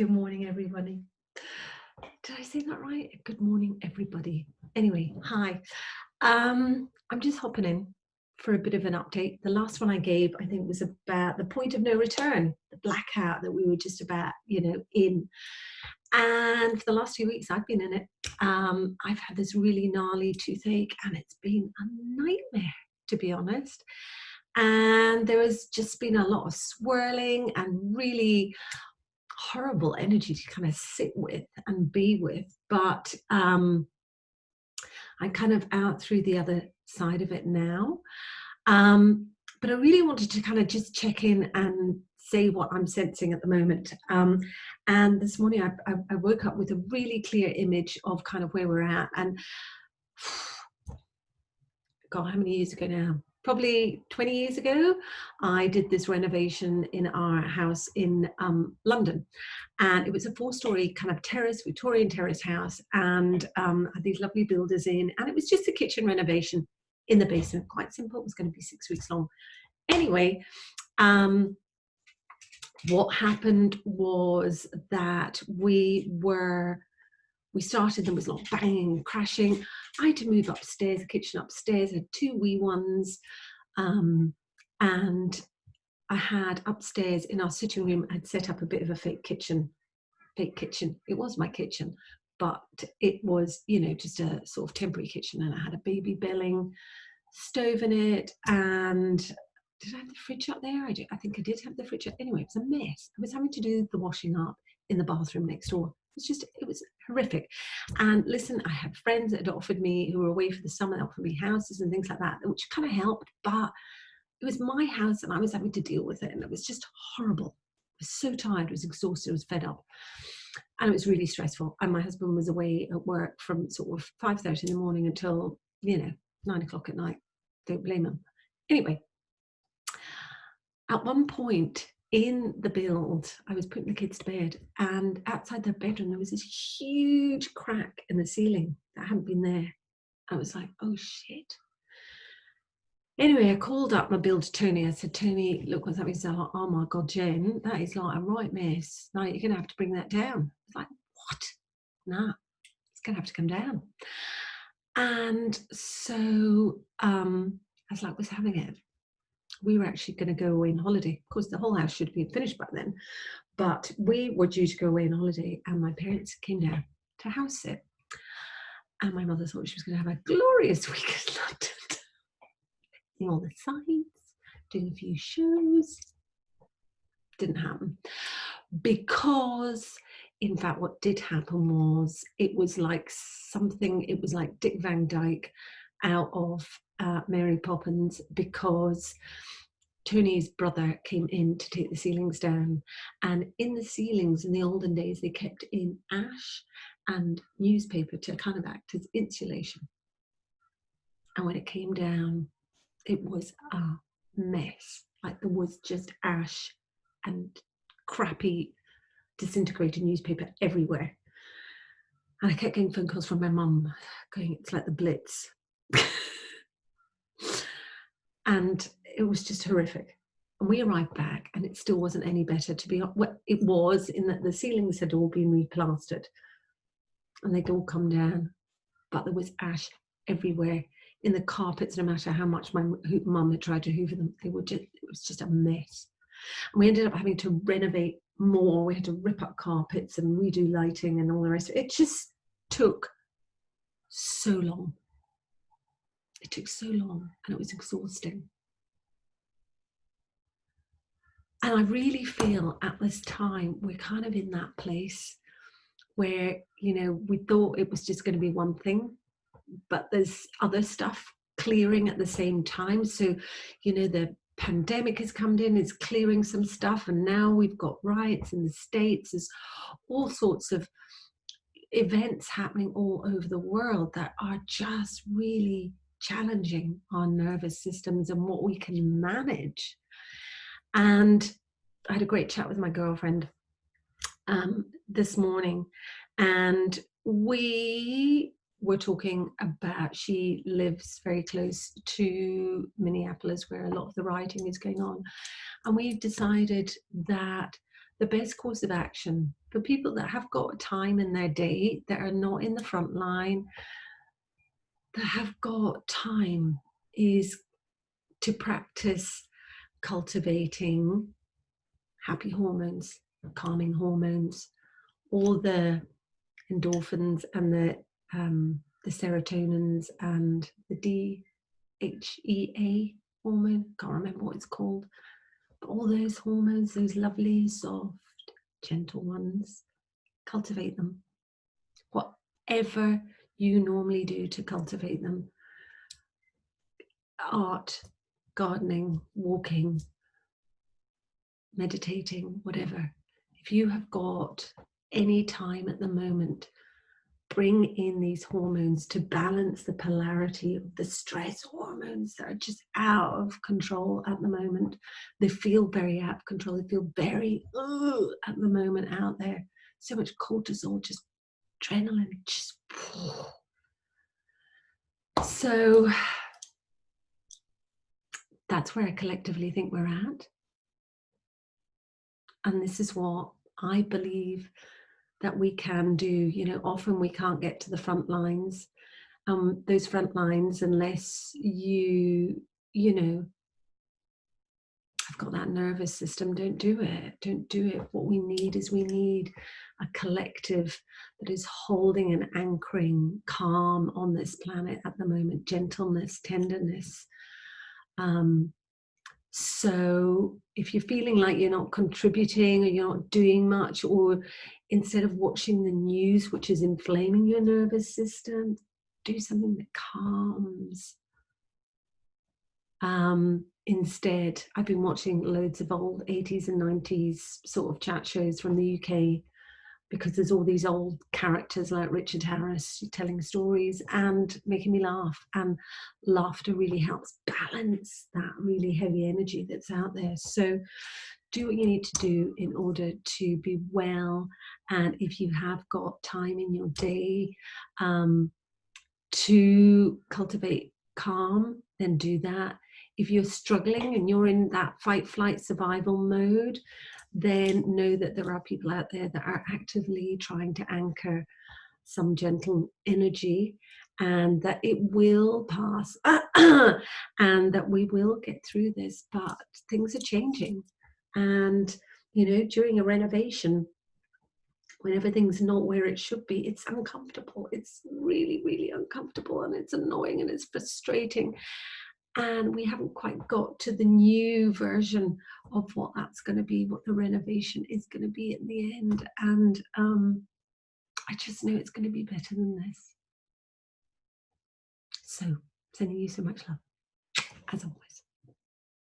Good morning, everybody. Did I say that right? Good morning, everybody. Anyway, hi. I'm just hopping in for a bit of an update. The last one I gave, I think, was about the point of no return, the blackout that we were just about, in. And for the last 2 weeks, I've been in it. I've had this really gnarly toothache, and it's been a nightmare, to be honest. And there has just been a lot of swirling and really horrible energy to kind of sit with and be with, but I'm kind of out through the other side of it now. But I really wanted to kind of just check in and say what I'm sensing at the moment. And this morning I woke up with a really clear image of kind of where we're at. And God, how many years ago now? Probably 20 years ago, I did this renovation in our house in London. And it was a 4-story kind of terrace, Victorian terrace house, and had these lovely builders in. And it was just a kitchen renovation in the basement, quite simple. It was going to be 6 weeks long. Anyway, what happened was that we started, there was a lot of banging, crashing. I had to move upstairs, the kitchen upstairs. I had 2 wee ones. And I had upstairs in our sitting room, I'd set up a bit of a fake kitchen. It was my kitchen, but it was, just a sort of temporary kitchen. And I had a baby belling stove in it. And did I have the fridge up there? I think I did have the fridge up. Anyway, it was a mess. I was having to do the washing up in the bathroom next door. It was horrific. And listen, I had friends that had offered me, who were away for the summer, they offered me houses and things like that, which kind of helped, but it was my house and I was having to deal with it, and it was just horrible. I was so tired, I was exhausted, I was fed up, and it was really stressful. And my husband was away at work from sort of 5:30 in the morning until 9 o'clock at night. Don't blame him. Anyway, at one point in the build, I was putting the kids to bed, and outside their bedroom there was this huge crack in the ceiling that hadn't been there. I was like, oh shit. Anyway, I called up my builder, Tony. I said, Tony, look what's happening. He's like, oh my God, Jen, that is like a right mess. Now you're going to have to bring that down. It's like, what? Nah, it's going to have to come down. And so I was like, what's having it? We were actually going to go away on holiday. Of course, the whole house should have been finished by then. But we were due to go away on holiday, and my parents came down to house sit. And my mother thought she was going to have a glorious week in London. All the sites, doing a few shows. Didn't happen, because in fact what did happen was it was like Dick Van Dyke out of Mary Poppins, because Tony's brother came in to take the ceilings down, and in the ceilings in the olden days they kept in ash and newspaper to kind of act as insulation. And when it came down, it was a mess. Like, there was just ash and crappy disintegrated newspaper everywhere. And I kept getting phone calls from my mum going, it's like the Blitz. And it was just horrific. And we arrived back and it still wasn't any better, to be honest. Well, it was, in that the ceilings had all been replastered and they'd all come down, but there was ash everywhere. In the carpets, no matter how much my mum had tried to hoover them, it was just a mess. And we ended up having to renovate more. We had to rip up carpets and redo lighting and all the rest of it. It just took so long. It took so long, and it was exhausting. And I really feel at this time we're kind of in that place where, we thought it was just going to be one thing, but there's other stuff clearing at the same time. So, the pandemic has come in, it's clearing some stuff, and now we've got riots in the States. There's all sorts of events happening all over the world that are just really challenging our nervous systems and what we can manage. And I had a great chat with my girlfriend this morning, and we were talking about, she lives very close to Minneapolis where a lot of the rioting is going on, and we've decided that the best course of action for people that have got time in their day, that are not in the front line, that have got time, is to practice cultivating happy hormones, calming hormones, all the endorphins and the serotonins and the DHEA hormone, can't remember what it's called, but all those hormones, those lovely, soft, gentle ones, cultivate them. Whatever you normally do to cultivate them, art, gardening, walking, meditating, whatever. If you have got any time at the moment, bring in these hormones to balance the polarity of the stress hormones that are just out of control at the moment. They feel very out of control. They feel very at the moment out there. So much cortisol, just adrenaline, just. So that's where I collectively think we're at. And this is what I believe that we can do. You know, often we can't get to the front lines, those front lines, unless you know, I've got that nervous system. Don't do it. What we need is we need a collective that is holding and anchoring calm on this planet at the moment, gentleness, tenderness. So if you're feeling like you're not contributing or you're not doing much, or instead of watching the news, which is inflaming your nervous system, do something that calms. Instead, I've been watching loads of old 80s and 90s sort of chat shows from the UK, because there's all these old characters like Richard Harris telling stories and making me laugh. And laughter really helps balance that really heavy energy that's out there. So do what you need to do in order to be well. And if you have got time in your day to cultivate calm, then do that. If you're struggling and you're in that fight, flight, survival mode, then know that there are people out there that are actively trying to anchor some gentle energy, and that it will pass and that we will get through this. But things are changing, and you know, during a renovation, when everything's not where it should be, it's uncomfortable. It's really, really uncomfortable, and it's annoying and it's frustrating. And we haven't quite got to the new version of what that's going to be, what the renovation is going to be at the end. And I just know it's going to be better than this. So, sending you so much love, as always.